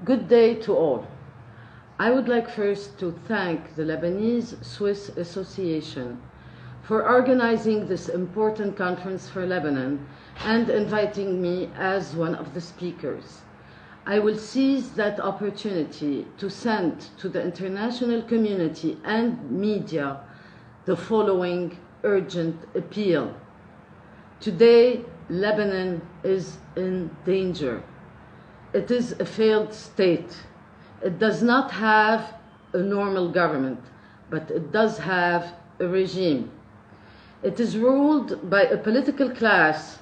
Good day to all. I would like first to thank the Lebanese-Swiss Association for organizing this important conference for Lebanon and inviting me as one of the speakers. I will seize that opportunity to send to the international community and media the following urgent appeal. Today, Lebanon is in danger. It is a failed state. It does not have a normal government, but it does have a regime. It is ruled by a political class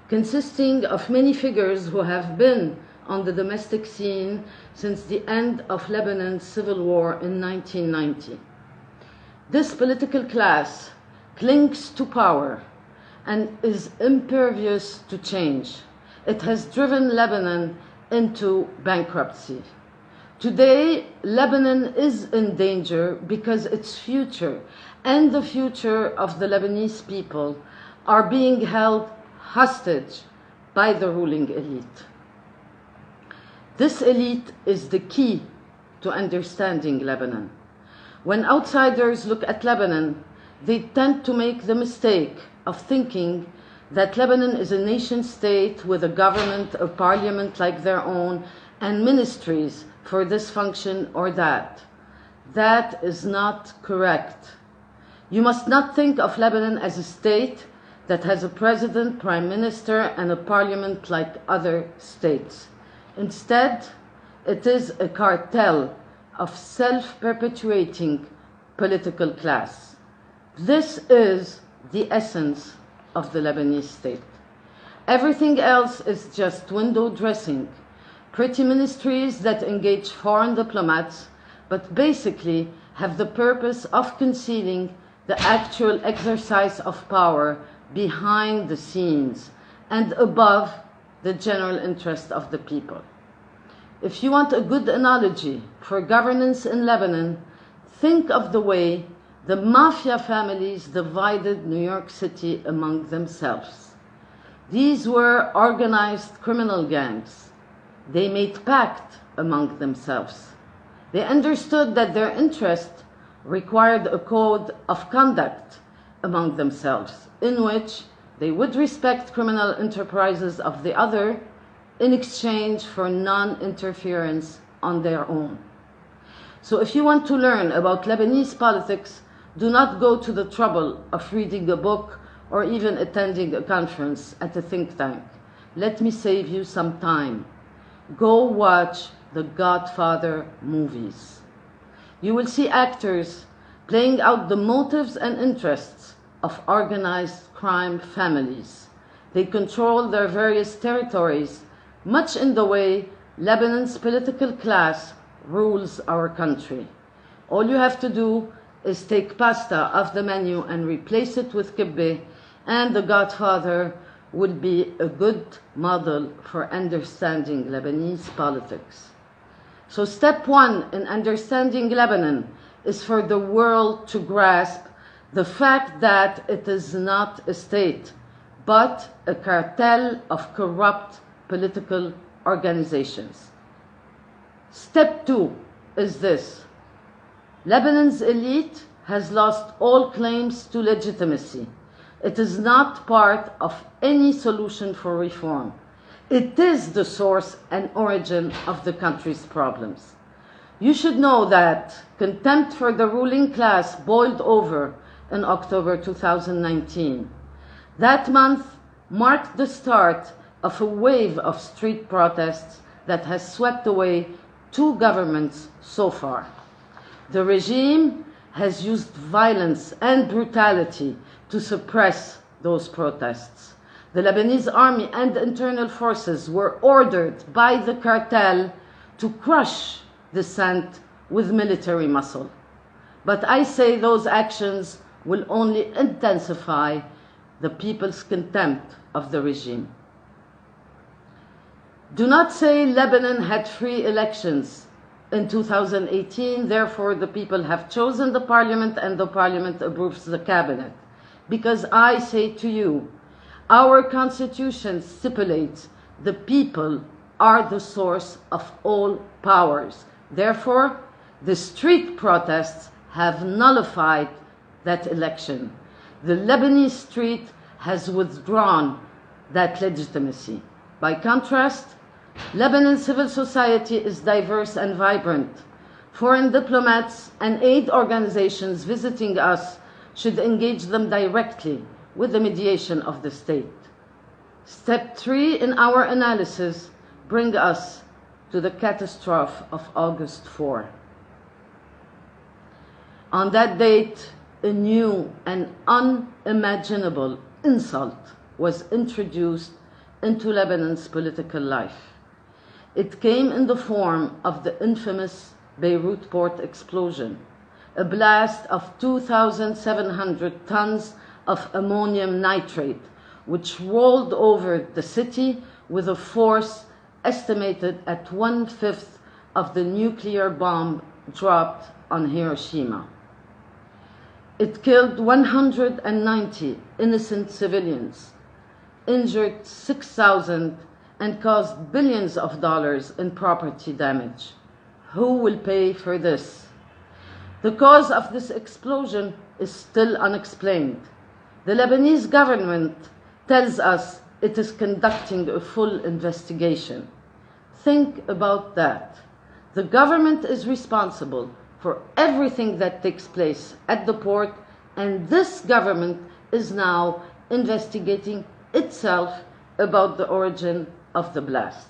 consisting of many figures who have been on the domestic scene since the end of Lebanon's civil war in 1990. This political class clings to power and is impervious to change. It has driven Lebanon into bankruptcy. Today, Lebanon is in danger because its future and the future of the Lebanese people are being held hostage by the ruling elite. This elite is the key to understanding Lebanon. When outsiders look at Lebanon, they tend to make the mistake of thinking that Lebanon is a nation state with a government, a parliament like their own, and ministries for this function or that. That is not correct. You must not think of Lebanon as a state that has a president, prime minister, and a parliament like other states. Instead, it is a cartel of self-perpetuating political class. This is the essence of the Lebanese state. Everything else is just window dressing, pretty ministries that engage foreign diplomats, but basically have the purpose of concealing the actual exercise of power behind the scenes and above the general interest of the people. If you want a good analogy for governance in Lebanon, think of the way the mafia families divided New York City among themselves. These were organized criminal gangs. They made pact among themselves. They understood that their interest required a code of conduct among themselves, in which they would respect criminal enterprises of the other in exchange for non-interference on their own. So if you want to learn about Lebanese politics, do not go to the trouble of reading a book or even attending a conference at a think tank. Let me save you some time. Go watch the Godfather movies. You will see actors playing out the motives and interests of organized crime families. They control their various territories, much in the way Lebanon's political class rules our country. All you have to do is take pasta off the menu and replace it with kibbeh, and the Godfather would be a good model for understanding Lebanese politics. So step one in understanding Lebanon is for the world to grasp the fact that it is not a state, but a cartel of corrupt political organizations. Step two is this. Lebanon's elite has lost all claims to legitimacy. It is not part of any solution for reform. It is the source and origin of the country's problems. You should know that contempt for the ruling class boiled over in October 2019. That month marked the start of a wave of street protests that has swept away two governments so far. The regime has used violence and brutality to suppress those protests. The Lebanese army and internal forces were ordered by the cartel to crush dissent with military muscle. But I say those actions will only intensify the people's contempt of the regime. Do not say Lebanon had free elections in 2018, therefore the people have chosen the parliament and the parliament approves the cabinet. Because I say to you, our constitution stipulates the people are the source of all powers. Therefore, the street protests have nullified that election. The Lebanese street has withdrawn that legitimacy. By contrast, Lebanon civil society is diverse and vibrant. Foreign diplomats and aid organizations visiting us should engage them directly with the mediation of the state. Step 3 in our analysis brings us to the catastrophe of August 4. On that date, a new and unimaginable insult was introduced into Lebanon's political life. It came in the form of the infamous Beirut port explosion, a blast of 2,700 tons of ammonium nitrate, which rolled over the city with a force estimated at 1/5 of the nuclear bomb dropped on Hiroshima. It killed 190 innocent civilians, injured 6,000, and caused billions of dollars in property damage. Who will pay for this? The cause of this explosion is still unexplained. The Lebanese government tells us it is conducting a full investigation. Think about that. The government is responsible for everything that takes place at the port, and this government is now investigating itself about the origin of the blast.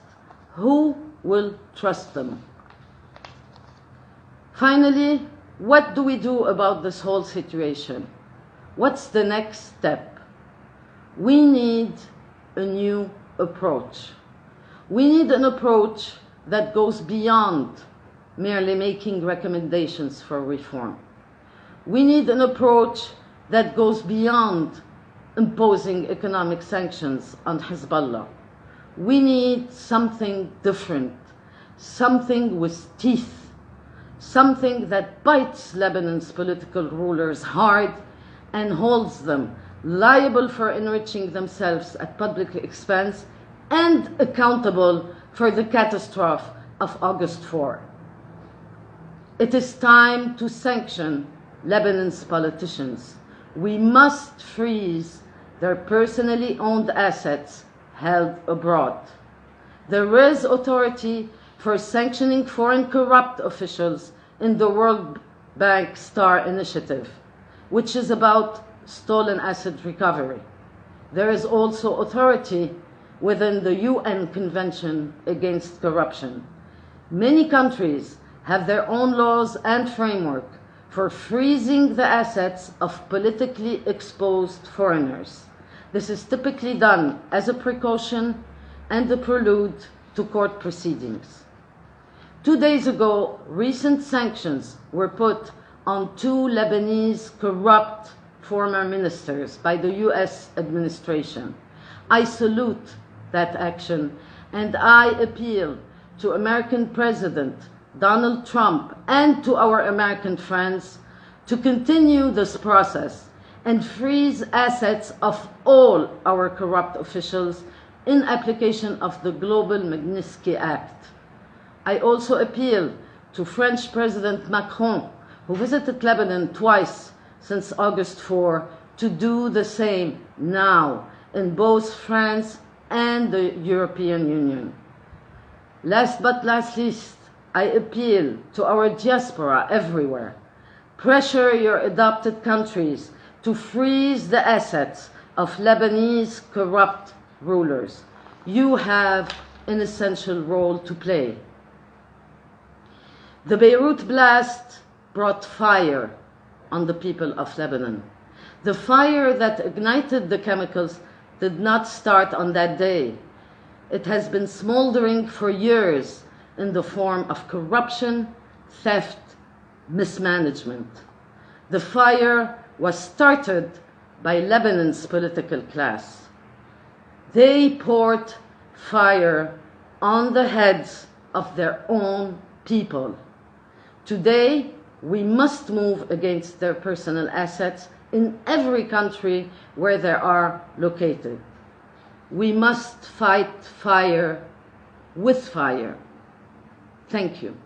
Who will trust them? Finally, what do we do about this whole situation? What's the next step? We need a new approach. We need an approach that goes beyond merely making recommendations for reform. We need an approach that goes beyond imposing economic sanctions on Hezbollah. We need something different, something with teeth, something that bites Lebanon's political rulers hard and holds them liable for enriching themselves at public expense and accountable for the catastrophe of August 4. It is time to sanction Lebanon's politicians. We must freeze their personally owned assets held abroad. There is authority for sanctioning foreign corrupt officials in the World Bank STAR initiative, which is about stolen asset recovery. There is also authority within the UN Convention Against Corruption. Many countries have their own laws and framework for freezing the assets of politically exposed foreigners. This is typically done as a precaution and a prelude to court proceedings. 2 days ago, recent sanctions were put on 2 Lebanese corrupt former ministers by the US administration. I salute that action, and I appeal to American President Donald Trump and to our American friends to continue this process and freeze assets of all our corrupt officials in application of the Global Magnitsky Act. I also appeal to French President Macron, who visited Lebanon twice since August 4, to do the same now in both France and the European Union. Last but not least, I appeal to our diaspora everywhere. Pressure your adopted countries to freeze the assets of Lebanese corrupt rulers. You have an essential role to play. The Beirut blast brought fire on the people of Lebanon. The fire that ignited the chemicals did not start on that day. It has been smoldering for years in the form of corruption, theft, mismanagement. The fire was started by Lebanon's political class. They poured fire on the heads of their own people. Today, we must move against their personal assets in every country where they are located. We must fight fire with fire. Thank you.